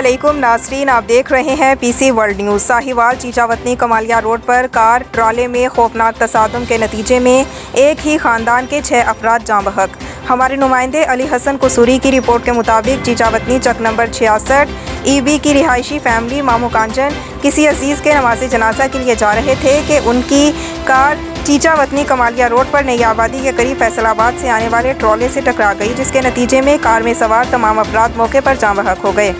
अस्सलामुअलैकुम नाज़रीन, आप देख रहे हैं PC world news. Sahiwal Chichawatni Kamalia road पर कार ट्राले में खौफनाक तसादुम के नतीजे में एक ही ख़ानदान के 6 अफराद जाँ बहक। हमारे नुमाइंदे अली हसन कसूरी की रिपोर्ट के मुताबिक चीचावतनी चक नंबर 66 EB की रिहायशी फैमिली मामू कांचन किसी अजीज़ के नमाज़े जनाजा के लिए जा रहे थे कि उनकी कार चीचावतनी कमालिया रोड पर नई आबादी के करीब फैसलाबाद से आने वाले ट्रॉले से टकरा गई, जिसके नतीजे में कार में सवार तमाम अफराद मौके पर जाँ बहक हो गए।